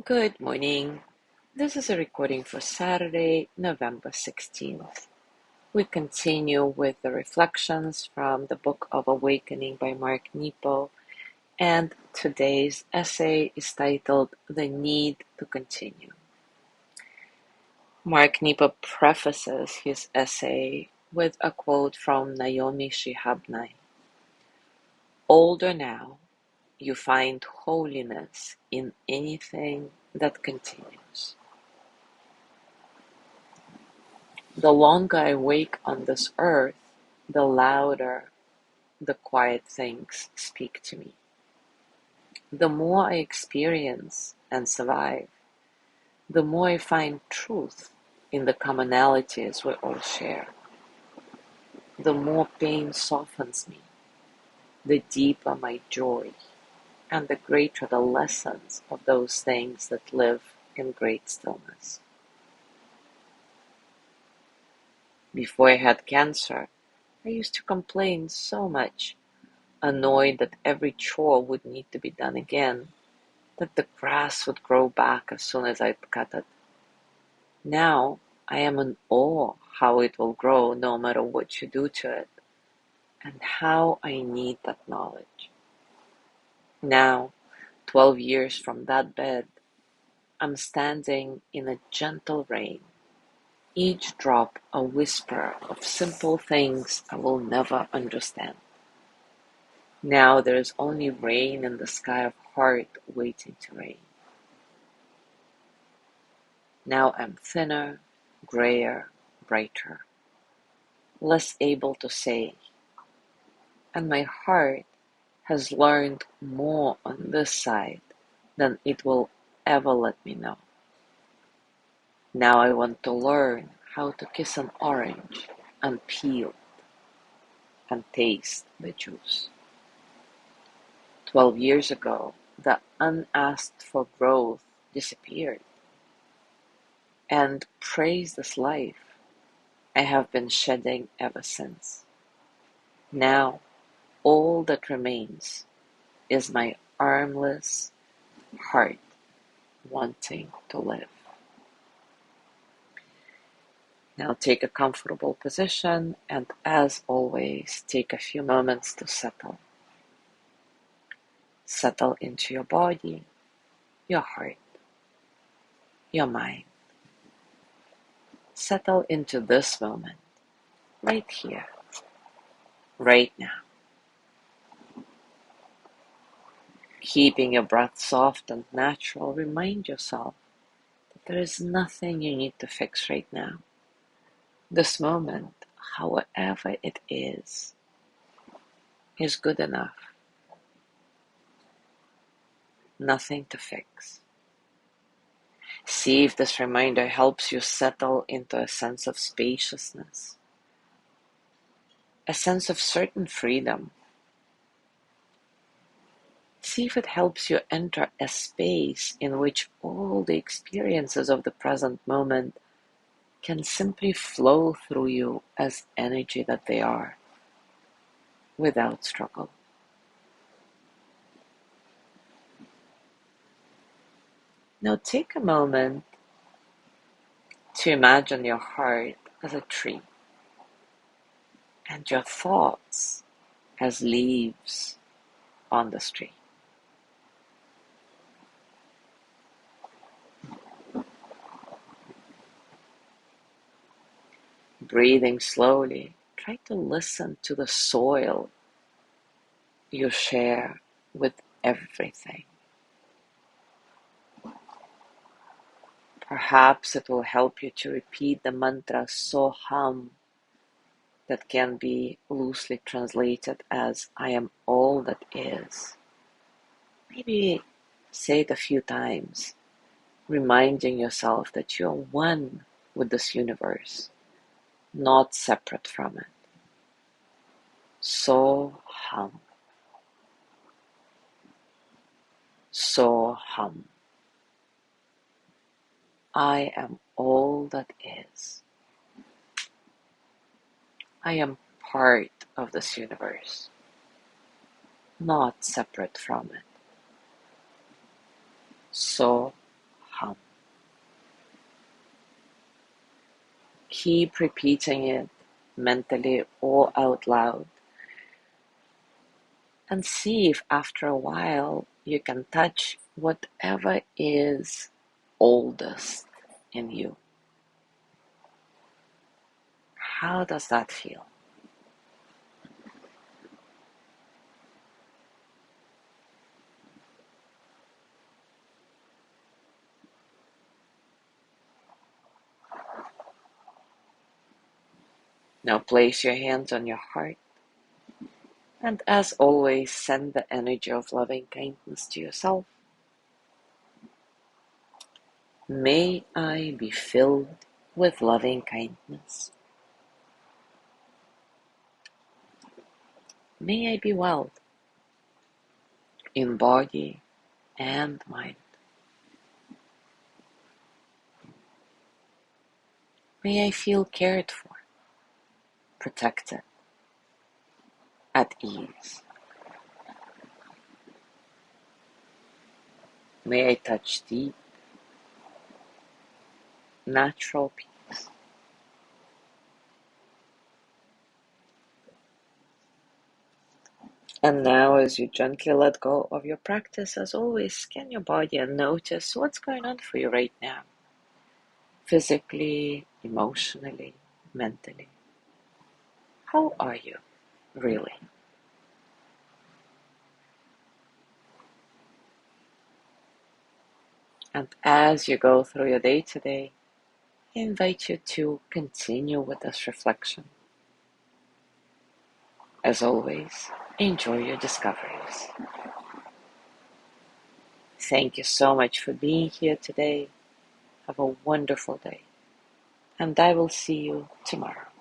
Good morning. This is a recording for Saturday, November 16th. We continue with the reflections from the Book of Awakening by Mark Nepo, and today's essay is titled The Need to Continue. Mark Nepo prefaces his essay with a quote from Naomi Shihab Nye. Older now, you find holiness in anything that continues. The longer I wake on this earth, the louder the quiet things speak to me. The more I experience and survive, the more I find truth in the commonalities we all share. The more pain softens me, the deeper my joy, and the greater the lessons of those things that live in great stillness. Before I had cancer, I used to complain so much, annoyed that every chore would need to be done again, that the grass would grow back as soon as I'd cut it. Now I am in awe how it will grow no matter what you do to it, and how I need that knowledge. Now, 12 years from that bed, I'm standing in a gentle rain, each drop a whisper of simple things I will never understand. Now there is only rain in the sky of heart waiting to rain. Now I'm thinner, grayer, brighter, less able to say, and my heart has learned more on this side than it will ever let me know. Now I want to learn how to kiss an orange and peel and taste the juice. 12 years ago, the unasked for growth disappeared, and praise this life I have been shedding ever since. Now, all that remains is my armless heart wanting to live. Now take a comfortable position, and as always, take a few moments to settle. Settle into your body, your heart, your mind. Settle into this moment, right here, right now. Keeping your breath soft and natural, remind yourself that there is nothing you need to fix right now. This moment, however it is good enough. Nothing to fix. See if this reminder helps you settle into a sense of spaciousness, a sense of certain freedom. See if it helps you enter a space in which all the experiences of the present moment can simply flow through you as energy that they are, without struggle. Now take a moment to imagine your heart as a tree and your thoughts as leaves on this tree. Breathing slowly, try to listen to the soil you share with everything. Perhaps it will help you to repeat the mantra Soham, that can be loosely translated as I am all that is. Maybe say it a few times, reminding yourself that you are one with this universe, not separate from it. Soham. Soham. I am all that is. I am part of this universe, not separate from it. Soham. hum. Keep repeating it mentally or out loud and see if after a while you can touch whatever is oldest in you. How does that feel? Now place your hands on your heart, and as always, send the energy of loving kindness to yourself. May I be filled with loving kindness. May I be well in body and mind. May I feel cared for, protected, at ease. May I touch deep, natural peace. And now, as you gently let go of your practice, as always, scan your body and notice what's going on for you right now. Physically, emotionally, mentally. How are you, really? And as you go through your day today, I invite you to continue with this reflection. As always, enjoy your discoveries. Thank you so much for being here today. Have a wonderful day, and I will see you tomorrow.